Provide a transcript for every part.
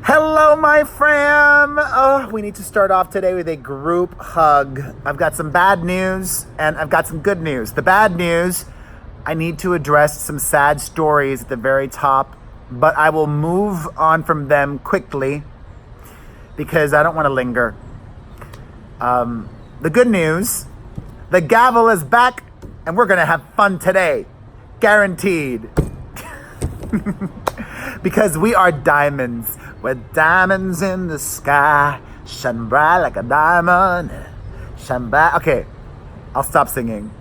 Hello, my fam. Oh, we need to start off today with a group hug. I've got some bad news and I've got some good news. The bad news, I need to address some sad stories at the very top, but I will move on from them quickly because I don't want to linger. The good news, the gavel is back and we're going to have fun today. Guaranteed. Because we are diamonds. We're diamonds in the sky. Shine bright like a diamond. Shine bright. Okay, I'll stop singing.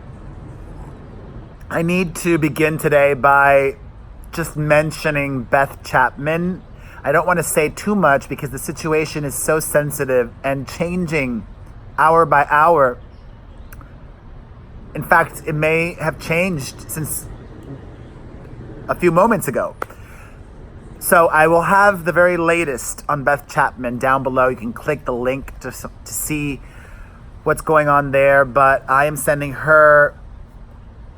I need to begin today by just mentioning Beth Chapman. I don't want to say too much because the situation is so sensitive and changing hour by hour. In fact, it may have changed since a few moments ago. So I will have the very latest on Beth Chapman down below. You can click the link to see what's going on there. But I am sending her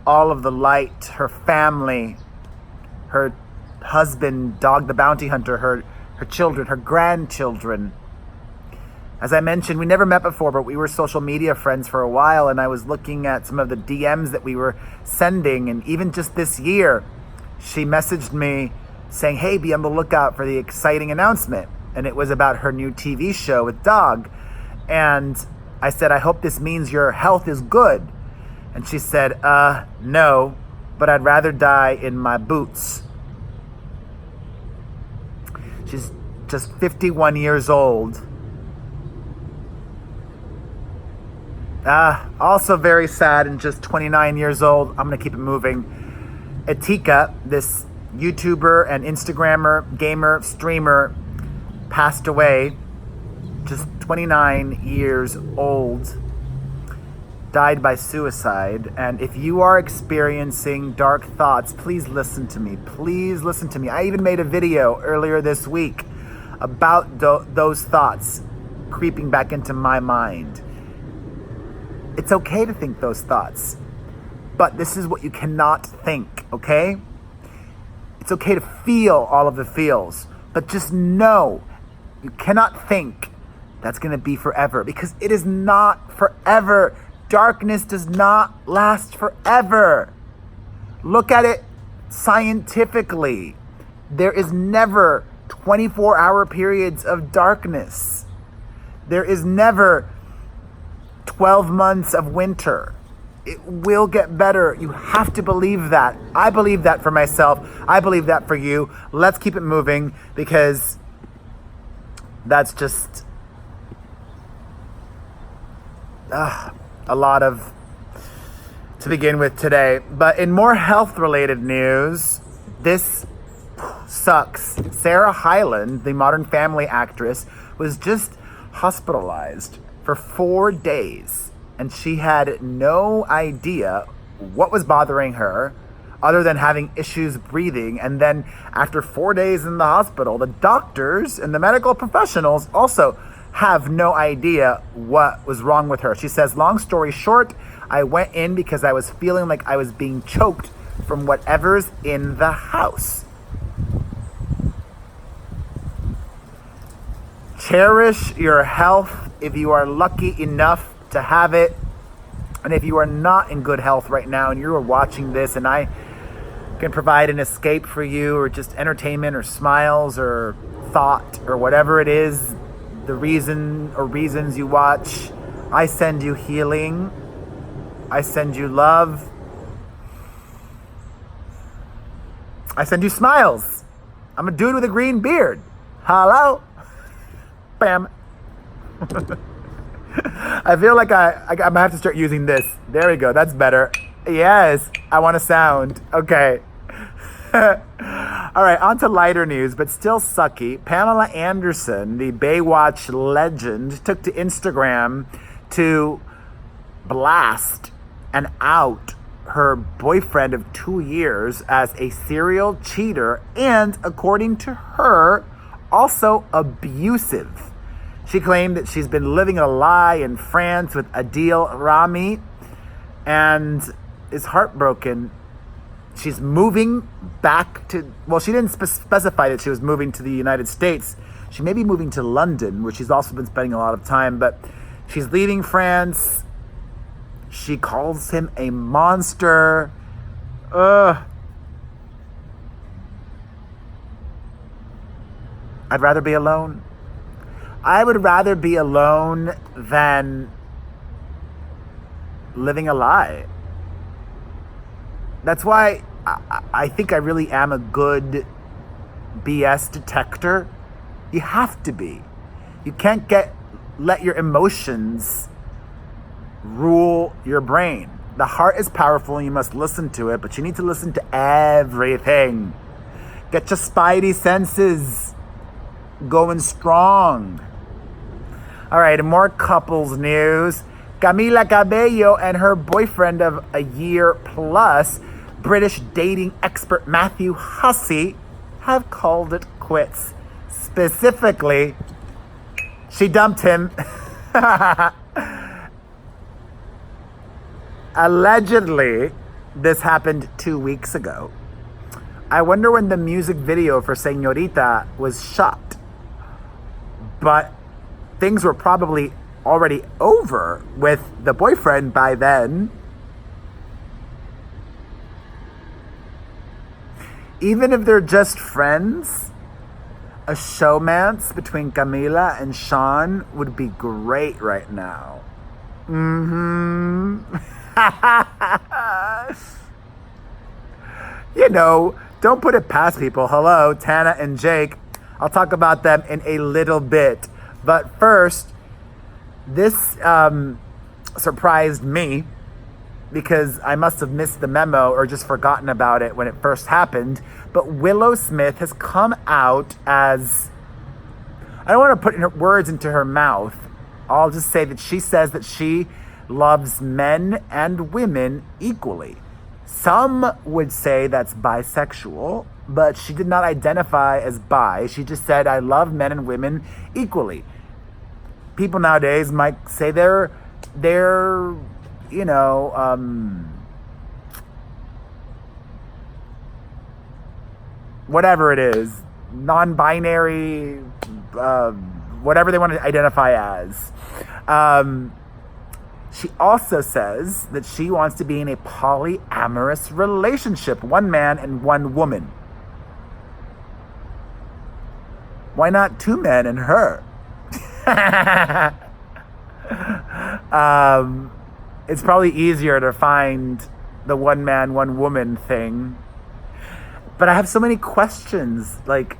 all of the light, her family, her husband, Dog the Bounty Hunter, her children, her grandchildren. As I mentioned, we never met before, but we were social media friends for a while. And I was looking at some of the DMs that we were sending. And even just this year, she messaged me saying, hey, be on the lookout for the exciting announcement. And it was about her new TV show with Dog. And I said, I hope this means your health is good. And she said, no, but I'd rather die in my boots. She's just 51 years old. Also very sad and just 29 years old. I'm gonna keep it moving. Etika, this YouTuber and Instagrammer, gamer, streamer, passed away, just 29 years old, died by suicide. And if you are experiencing dark thoughts, please listen to me. Please listen to me. I even made a video earlier this week about those thoughts creeping back into my mind. It's okay to think those thoughts, but this is what you cannot think, okay? It's okay to feel all of the feels, but just know you cannot think that's going to be forever, because it is not forever. Darkness does not last forever. Look at it scientifically. There is never 24-hour periods of darkness. There is never 12 months of winter. It will get better. You have to believe that. I believe that for myself. I believe that for you. Let's keep it moving, because that's just a lot of to begin with today. But in more health-related news, this sucks. Sarah Hyland, the Modern Family actress, was just hospitalized for 4 days. And she had no idea what was bothering her other than having issues breathing. And then after 4 days in the hospital, the doctors and the medical professionals also have no idea what was wrong with her. She says, long story short, I went in because I was feeling like I was being choked from whatever's in the house. Cherish your health if you are lucky enough to have it. And if you are not in good health right now and you are watching this and I can provide an escape for you, or just entertainment or smiles or thought or whatever it is, the reason or reasons you watch, I send you healing. I send you love. I send you smiles. I'm a dude with a green beard. Hello? Bam. I feel like I'm gonna have to start using this. There we go. That's better. Yes, I want a sound. Okay. All right, on to lighter news, but still sucky. Pamela Anderson, the Baywatch legend, took to Instagram to blast and out her boyfriend of 2 years as a serial cheater and, according to her, also abusive. She claimed that she's been living a lie in France with Adil Rami and is heartbroken. She's moving back to, well, she didn't specify that she was moving to the United States. She may be moving to London, where she's also been spending a lot of time, but she's leaving France. She calls him a monster. I'd rather be alone. I would rather be alone than living a lie. That's why I think I really am a good BS detector. You have to be. You can't let your emotions rule your brain. The heart is powerful and you must listen to it, but you need to listen to everything. Get your spidey senses going strong. All right, and more couples news. Camila Cabello and her boyfriend of a year plus, British dating expert Matthew Hussey, have called it quits. Specifically, she dumped him. Allegedly, this happened 2 weeks ago. I wonder when the music video for Señorita was shot. But things were probably already over with the boyfriend by then. Even if they're just friends, a showmance between Camila and Sean would be great right now. You know, don't put it past people. Hello, Tana and Jake. I'll talk about them in a little bit. But first, this surprised me because I must have missed the memo or just forgotten about it when it first happened. But Willow Smith has come out as, I don't want to put words into her mouth. I'll just say that she says that she loves men and women equally. Some would say that's bisexual, but she did not identify as bi. She just said, I love men and women equally. People nowadays might say they're whatever it is, non-binary, whatever they want to identify as. She also says that she wants to be in a polyamorous relationship, one man and one woman. Why not two men and her? It's probably easier to find the one man, one woman thing. But I have so many questions. Like,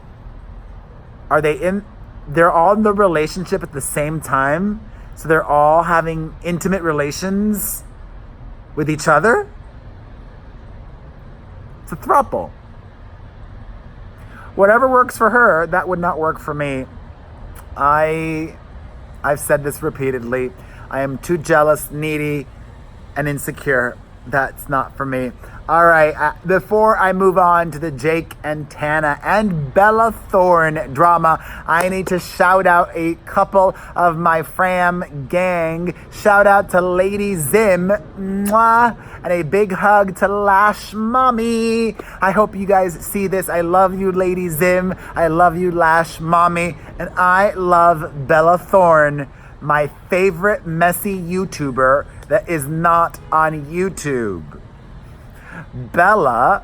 they're all in the relationship at the same time? So they're all having intimate relations with each other? It's a throuple. Whatever works for her, that would not work for me. I've said this repeatedly. I am too jealous, needy, and insecure. That's not for me. All right, before I move on to the Jake and Tana and Bella Thorne drama, I need to shout out a couple of my fam gang. Shout out to Lady Zim, mwah, and a big hug to Lash Mommy. I hope you guys see this. I love you, Lady Zim. I love you, Lash Mommy. And I love Bella Thorne, my favorite messy YouTuber that is not on YouTube. Bella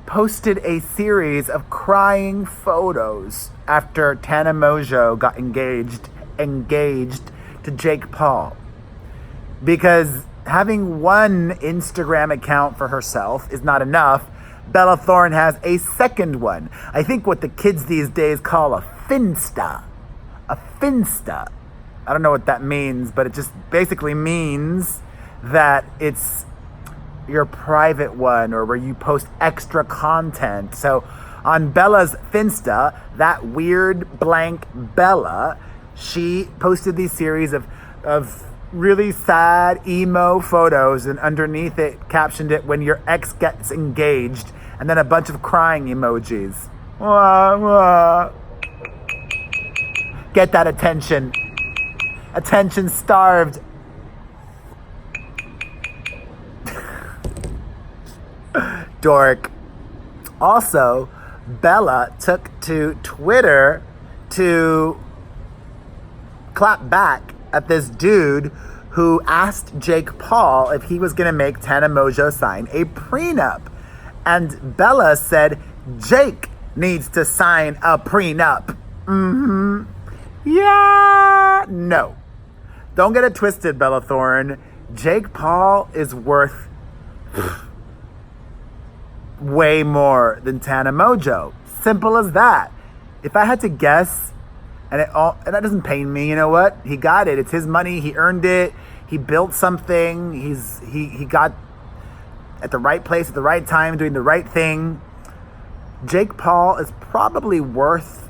posted a series of crying photos after Tana Mongeu got engaged to Jake Paul. Because having one Instagram account for herself is not enough. Bella Thorne has a second one. I think what the kids these days call a Finsta. A Finsta. I don't know what that means, but it just basically means that it's your private one or where you post extra content. So on Bella's Finsta, that weird blank Bella, she posted these series of really sad emo photos, and underneath it captioned it, when your ex gets engaged, and then a bunch of crying emojis. Wah, wah. Get that attention. Attention starved. Dork. Also, Bella took to Twitter to clap back at this dude who asked Jake Paul if he was going to make Tana Mongeu sign a prenup. And Bella said, Jake needs to sign a prenup. Yeah. No. Don't get it twisted, Bella Thorne. Jake Paul is worth way more than Tana Mongeu. Simple as that. If I had to guess, and that doesn't pain me, you know what? He got it. It's his money. He earned it. He built something. He got at the right place at the right time, doing the right thing. Jake Paul is probably worth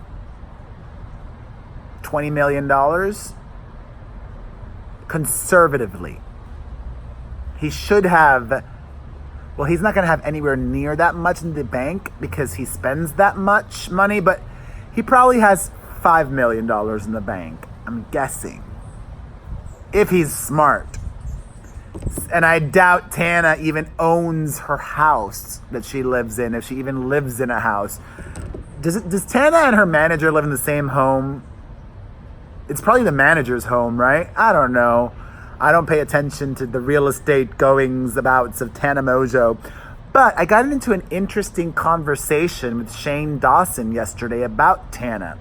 $20 million conservatively. He should have, well, he's not going to have anywhere near that much in the bank because he spends that much money, but he probably has $5 million in the bank, I'm guessing, if he's smart. And I doubt Tana even owns her house that she lives in, if she even lives in a house. Does Tana and her manager live in the same home? It's probably the manager's home, right? I don't know. I don't pay attention to the real estate goings abouts of Tana Mongeu. But I got into an interesting conversation with Shane Dawson yesterday about Tana.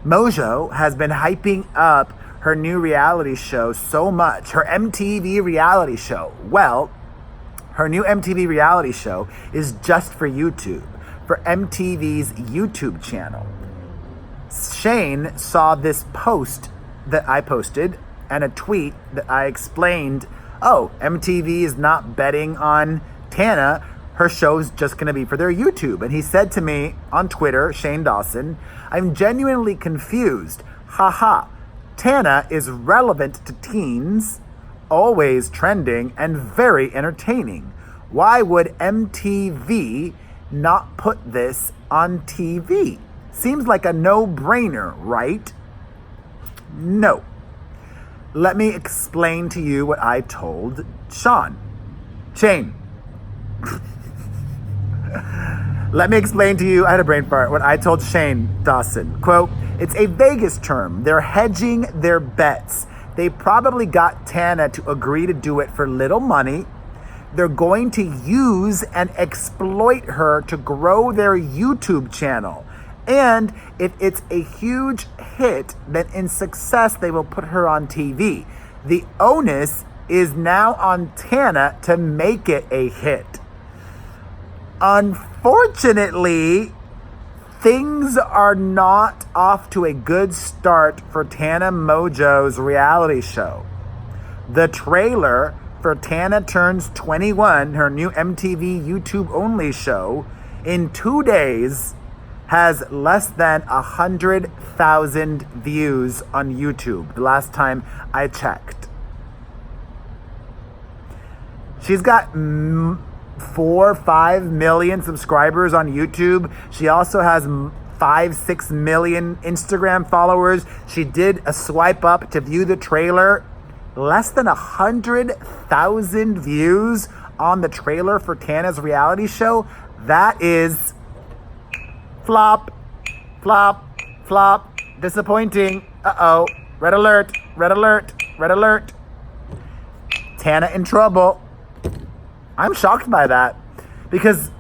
Mongeu has been hyping up her new reality show so much, her MTV reality show. Well, her new MTV reality show is just for YouTube, for MTV's YouTube channel. Shane saw this post that I posted and a tweet that I explained, oh, MTV is not betting on Tana. Her show's just going to be for their YouTube. And he said to me on Twitter, Shane Dawson, I'm genuinely confused. Haha. Tana is relevant to teens, always trending, and very entertaining. Why would MTV not put this on TV? Seems like a no-brainer, right? No. Let me explain to you what I told Shane. Let me explain to you, I had a brain fart, what I told Shane Dawson. Quote, it's a Vegas term. They're hedging their bets. They probably got Tana to agree to do it for little money. They're going to use and exploit her to grow their YouTube channel. And if it's a huge hit, then in success, they will put her on TV. The onus is now on Tana to make it a hit. Unfortunately, things are not off to a good start for Tana Mongeu's reality show. The trailer for Tana Turns 21, her new MTV YouTube only show, in 2 days has less than 100,000 views on YouTube, the last time I checked. She's got 4-5 million subscribers on YouTube. She also has 5-6 million Instagram followers. She did a swipe up to view the trailer. Less than 100,000 views on the trailer for Tana's reality show. That is flop, flop, flop. Disappointing. Uh-oh. Red alert, red alert, red alert. Tana in trouble. I'm shocked by that because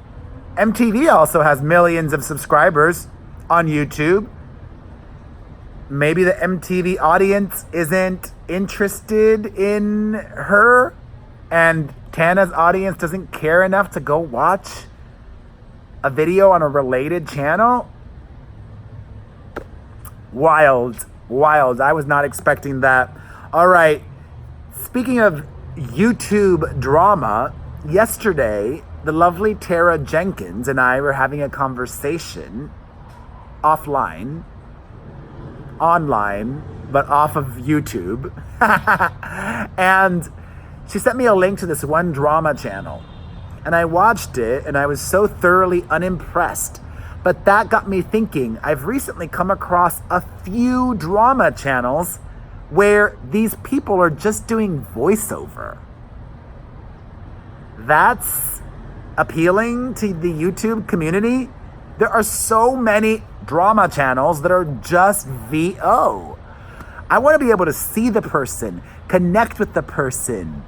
MTV also has millions of subscribers on YouTube. Maybe the MTV audience isn't interested in her and Tana's audience doesn't care enough to go watch a video on a related channel. Wild, wild. I was not expecting that. All right. Speaking of YouTube drama, yesterday, the lovely Tara Jenkins and I were having a conversation offline, online, but off of YouTube. And she sent me a link to this one drama channel. And I watched it and I was so thoroughly unimpressed. But that got me thinking, I've recently come across a few drama channels where these people are just doing voiceover. That's appealing to the YouTube community. There are so many drama channels that are just VO. I want to be able to see the person, connect with the person,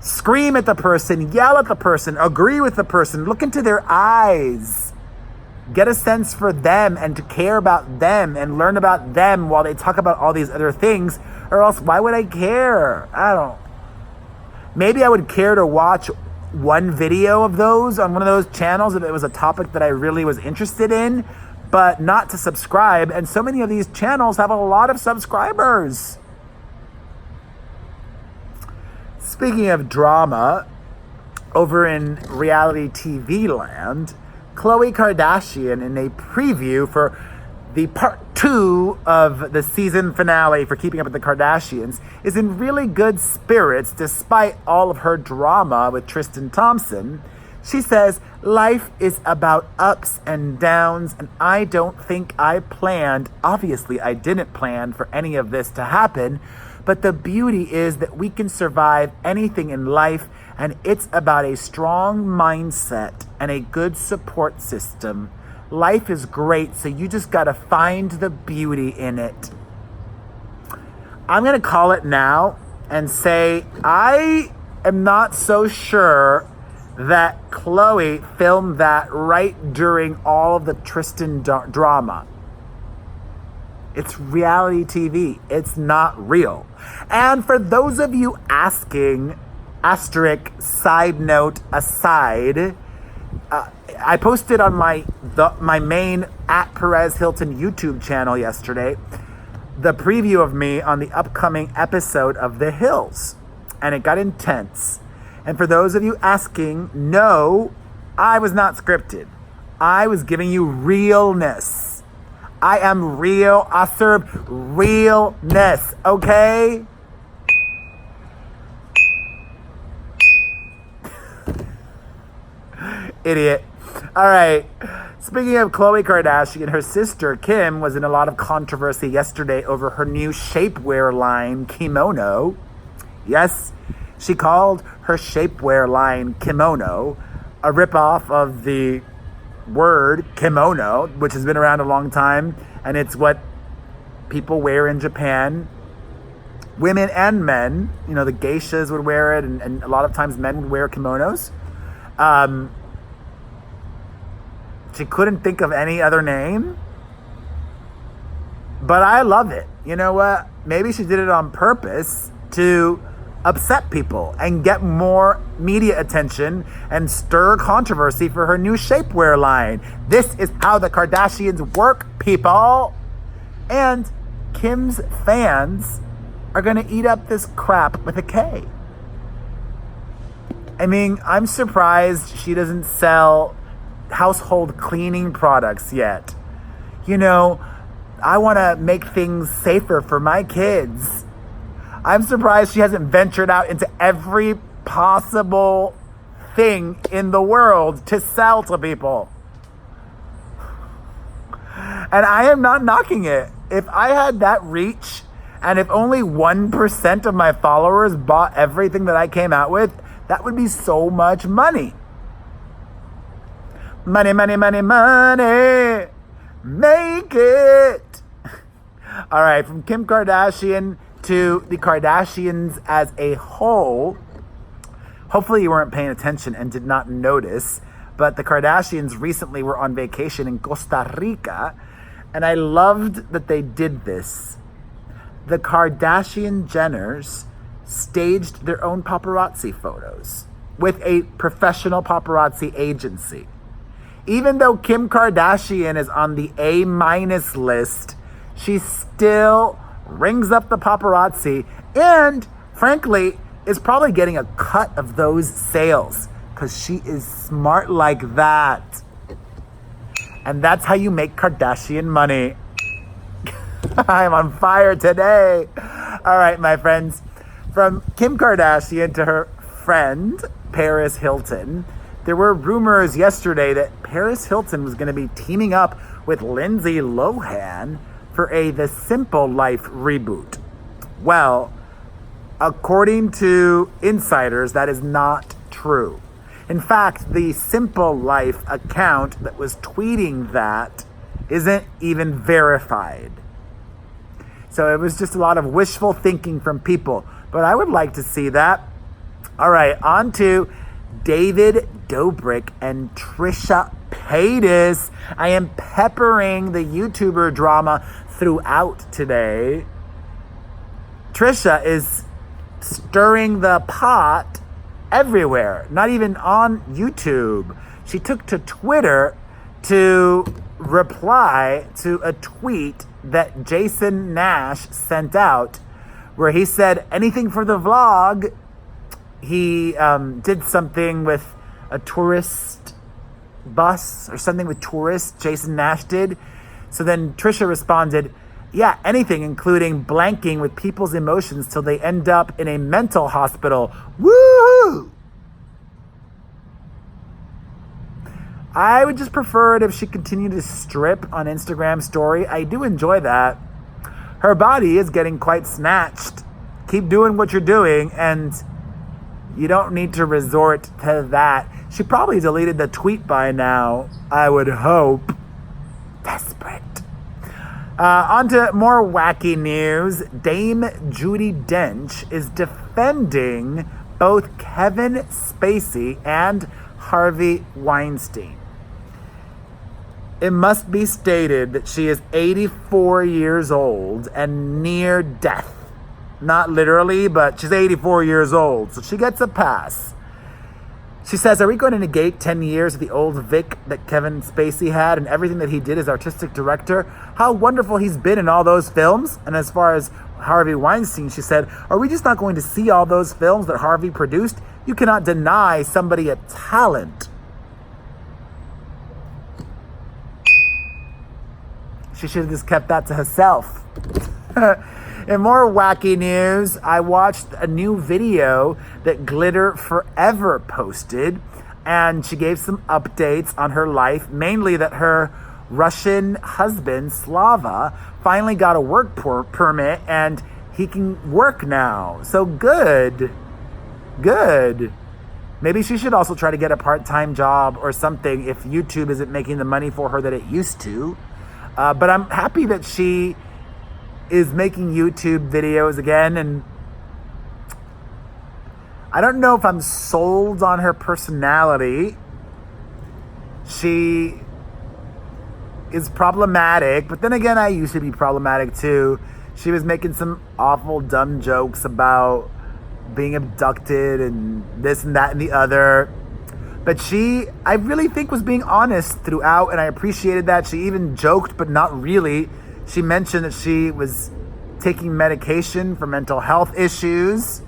scream at the person, yell at the person, agree with the person, look into their eyes, get a sense for them and to care about them and learn about them while they talk about all these other things, or else why would I care? Maybe I would care to watch one video of those on one of those channels if it was a topic that I really was interested in, but not to subscribe. And so many of these channels have a lot of subscribers. Speaking of drama, over in reality TV land, Khloe Kardashian, in a preview for the part 2 of the season finale for Keeping Up with the Kardashians, is in really good spirits despite all of her drama with Tristan Thompson. She says, life is about ups and downs, and I don't think I planned, obviously I didn't plan for any of this to happen, but the beauty is that we can survive anything in life, and it's about a strong mindset and a good support system. Life is great, so you just gotta find the beauty in it. I'm gonna call it now and say I am not so sure that Khloe filmed that right during all of the Tristan drama. It's reality TV. It's not real. And for those of you asking, asterisk, side note aside, I posted on my main @Perez Hilton YouTube channel yesterday the preview of me on the upcoming episode of The Hills, and it got intense. And for those of you asking, no, I was not scripted. I was giving you realness. I am real. I serve realness, okay? Idiot. All right. Speaking of Khloe Kardashian, her sister Kim was in a lot of controversy yesterday over her new shapewear line, Kimono. Yes, she called her shapewear line Kimono, a ripoff of the word kimono, which has been around a long time, and it's what people wear in Japan. Women and men, you know, the geishas would wear it, and a lot of times men would wear kimonos. She couldn't think of any other name, but I love it. You know what? Maybe she did it on purpose to upset people and get more media attention and stir controversy for her new shapewear line. This is how the Kardashians work, people. And Kim's fans are gonna eat up this crap with a K. I mean, I'm surprised she doesn't sell household cleaning products yet. You know, I want to make things safer for my kids. I'm surprised she hasn't ventured out into every possible thing in the world to sell to people. And I am not knocking it. If I had that reach, and if only 1% of my followers bought everything that I came out with, that would be so much money. Money, money, money, money. Make it. All right, from Kim Kardashian to the Kardashians as a whole. Hopefully you weren't paying attention and did not notice, but the Kardashians recently were on vacation in Costa Rica, and I loved that they did this. The Kardashian Jenners staged their own paparazzi photos with a professional paparazzi agency. Even though Kim Kardashian is on the A- list, she still rings up the paparazzi and, frankly, is probably getting a cut of those sales because she is smart like that. And that's how you make Kardashian money. I'm on fire today. All right, my friends. From Kim Kardashian to her friend, Perez Hilton, there were rumors yesterday that Perez Hilton was going to be teaming up with Lindsay Lohan for a The Simple Life reboot. Well, according to insiders, that is not true. In fact, the Simple Life account that was tweeting that isn't even verified. So it was just a lot of wishful thinking from people. But I would like to see that. All right, on to David Dobrik and Trisha Paytas. I am peppering the YouTuber drama throughout today. Trisha is stirring the pot everywhere, not even on YouTube. She took to Twitter to reply to a tweet that Jason Nash sent out where he said anything for the vlog. He did something with a tourist bus or something with tourists, Jason Nash did. So then Trisha responded, yeah, anything, including blanking with people's emotions till they end up in a mental hospital. Woo! I would just prefer it if she continued to strip on Instagram story. I do enjoy that. Her body is getting quite snatched. Keep doing what you're doing, and you don't need to resort to that. She probably deleted the tweet by now, I would hope. Desperate. On to more wacky news. Dame JUDI Dench is defending both Kevin Spacey and Harvey Weinstein. It must be stated that she is 84 years old and near death. Not literally, but she's 84 years old, so she gets a pass. She says, are we going to negate 10 years of the old Vic that Kevin Spacey had and everything that he did as artistic director? How wonderful he's been in all those films. And as far as Harvey Weinstein, she said, are we just not going to see all those films that Harvey produced? You cannot deny somebody a talent. She should have just kept that to herself. In more wacky news, I watched a new video that Glitter Forever posted, and she gave some updates on her life, mainly that her Russian husband, Slava, finally got a work permit and he can work now. So good. Good. Maybe she should also try to get a part-time job or something if YouTube isn't making the money for her that it used to. But I'm happy that she is making YouTube videos again, and I don't know if I'm sold on her personality. She is problematic, but then again, I used to be problematic too. She was making some awful dumb jokes about being abducted and this and that and the other. But she, I really think, was being honest throughout, and I appreciated that. She even joked, but not really. She mentioned that she was taking medication for mental health issues.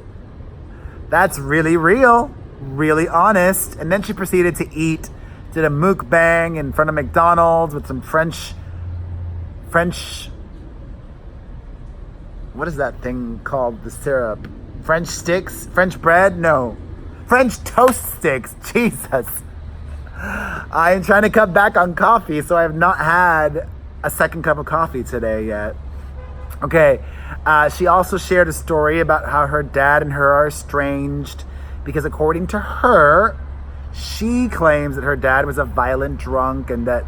That's really real, really honest. And then she proceeded to eat, did a mukbang in front of McDonald's with some French, what is that thing called? The syrup. French sticks? French bread? No. French toast sticks. Jesus. I am trying to cut back on coffee, so I have not had a second cup of coffee today yet. Okay. She also shared a story about how her dad and her are estranged because, according to her, she claims that her dad was a violent drunk and that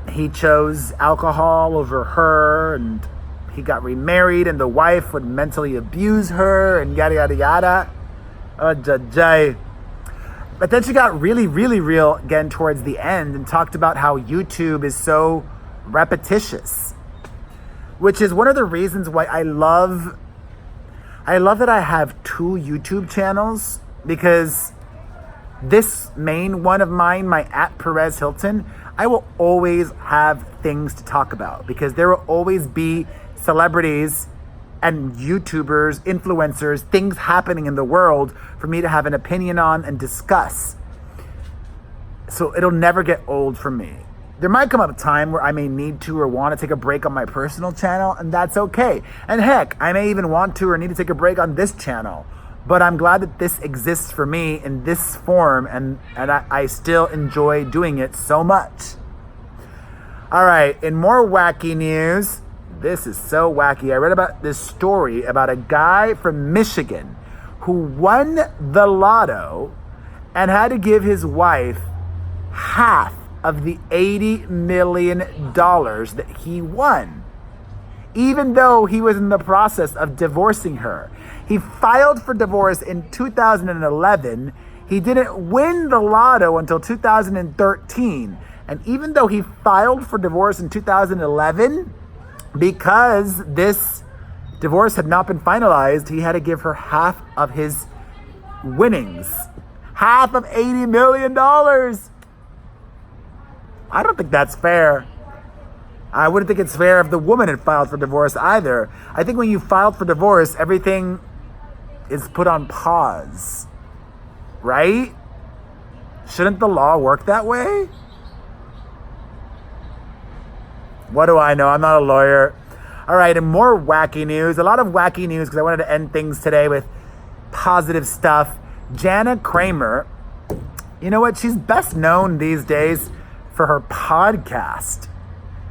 he chose alcohol over her, and he got remarried and the wife would mentally abuse her and yada, yada, yada. Oh, jay. But then she got really, really real again towards the end and talked about how YouTube is so repetitious, which is one of the reasons why I love that I have two YouTube channels, because this main one of mine, my @Perez Hilton, I will always have things to talk about because there will always be celebrities and YouTubers, influencers, things happening in the world for me to have an opinion on and discuss. So it'll never get old for me. There might come up a time where I may need to or want to take a break on my personal channel, and that's okay. And heck, I may even want to or need to take a break on this channel. But I'm glad that this exists for me in this form, and I still enjoy doing it so much. All right, in more wacky news, this is so wacky. I read about this story about a guy from Michigan who won the lotto and had to give his wife half of the $80 million that he won, even though he was in the process of divorcing her. He filed for divorce in 2011. He didn't win the lotto until 2013. And even though he filed for divorce in 2011, because this divorce had not been finalized, he had to give her half of his winnings. Half of $80 million. I don't think that's fair. I wouldn't think it's fair if the woman had filed for divorce either. I think when you filed for divorce, everything is put on pause, right? Shouldn't the law work that way? What do I know? I'm not a lawyer. All right, and more wacky news. A lot of wacky news because I wanted to end things today with positive stuff. JANA KRAMER, you know what? She's best known these days for her podcast.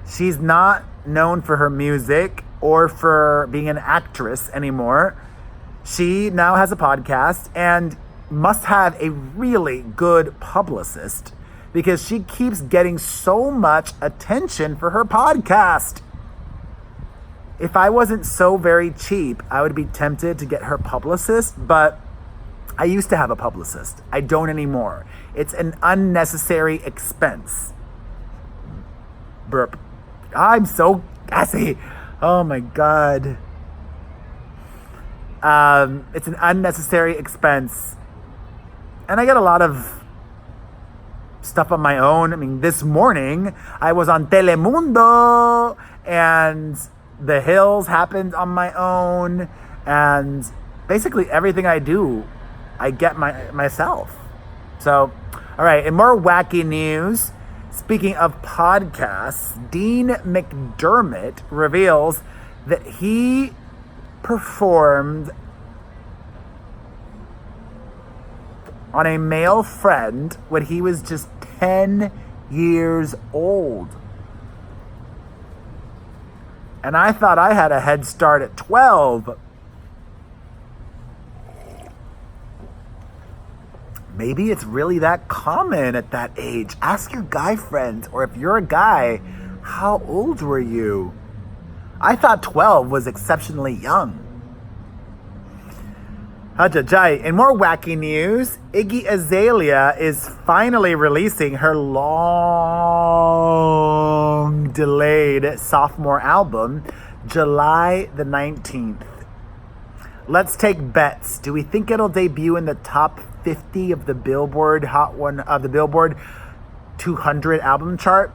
She's not known for her music or for being an actress anymore. She now has a podcast and must have a really good publicist because she keeps getting so much attention for her podcast. If I wasn't so very cheap, I would be tempted to get her publicist, but I used to have a publicist. I don't anymore. It's an unnecessary expense. Burp. I'm so gassy. Oh my God. It's an unnecessary expense. And I get a lot of stuff on my own. I mean, this morning I was on Telemundo and The Hills happened on my own. And basically everything I do, I get myself. So, all right, in more wacky news, speaking of podcasts, Dean McDermott reveals that he performed on a male friend when he was just 10 years old. And I thought I had a head start at 12. Maybe it's really that common at that age. Ask your guy friends, or if you're a guy, how old were you? I thought 12 was exceptionally young. In more wacky news, Iggy Azalea is finally releasing her long-delayed sophomore album, July the 19th. Let's take bets. Do we think it'll debut in the top 50 of the Billboard the Billboard 200 album chart?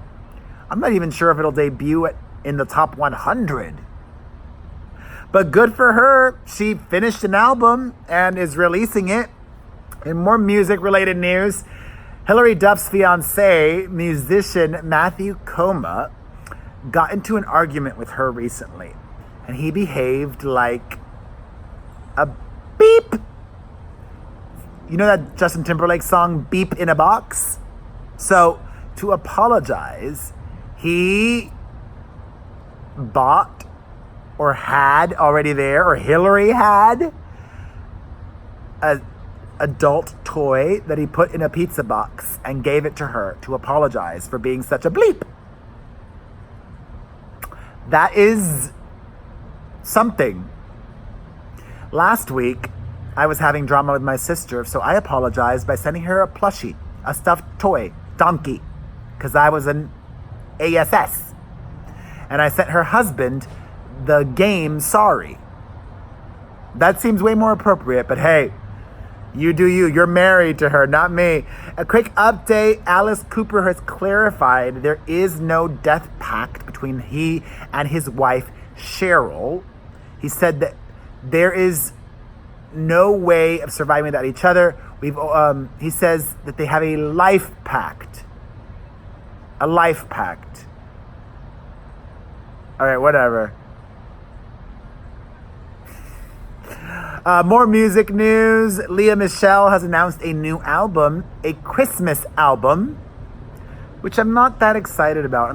I'm not even sure if it'll debut in the top 100. But good for her. She finished an album and is releasing it. In more music-related news, Hilary Duff's fiance, musician Matthew Koma, got into an argument with her recently. And he behaved like a beep. You know that Justin Timberlake song, Beep in a Box? So, to apologize, he bought or had already there, or Hilary had, an adult toy that he put in a pizza box and gave it to her to apologize for being such a bleep. That is something. Last week, I was having drama with my sister, so I apologized by sending her a plushie, a stuffed toy, donkey, because I was an ASS. And I sent her husband the game Sorry. That seems way more appropriate, but hey, you do you. You're married to her, not me. A quick update. Alice Cooper has clarified there is no death pact between he and his wife, Cheryl. He said that there is no way of surviving without each other. He says that they have a life pact. A life pact. All right, whatever. More music news. Lea Michele has announced a new album, a Christmas album, which I'm not that excited about.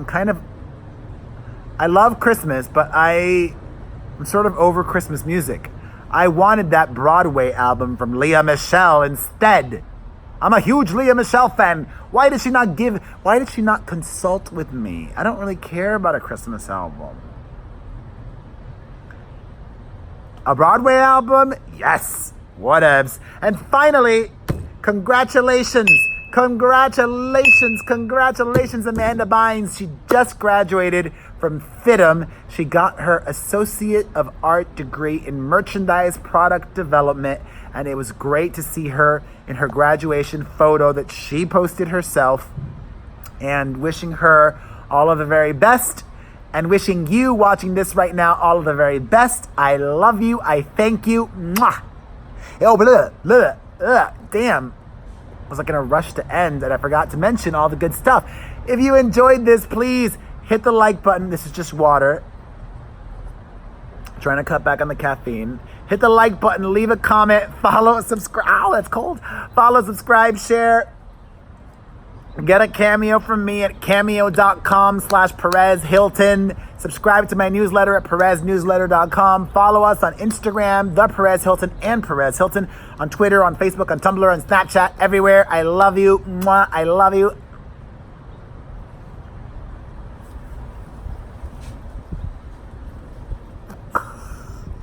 I love Christmas, but I'm sort of over Christmas music. I wanted that Broadway album from Lea Michele instead. I'm a huge Lea Michele fan. Why did she not consult with me? I don't really care about a Christmas album. A Broadway album? Yes. Whatevs. And finally, congratulations, Amanda Bynes. She just graduated from FITM. She got her Associate of Art degree in Merchandise Product Development, and it was great to see her in her graduation photo that she posted herself, and wishing her all of the very best, and wishing you watching this right now all of the very best. I love you. I thank you. Mwah. Oh, damn. I was like in a rush to end, and I forgot to mention all the good stuff. If you enjoyed this, please hit the like button. This is just water. Trying to cut back on the caffeine. Hit the like button, leave a comment, follow, subscribe. Ow, that's cold. Follow, subscribe, share. Get a cameo from me at cameo.com/Perez Hilton. Subscribe to my newsletter at PerezNewsletter.com. Follow us on Instagram, The Perez Hilton and Perez Hilton. On Twitter, on Facebook, on Tumblr, on Snapchat, everywhere. I love you. Mwah, I love you.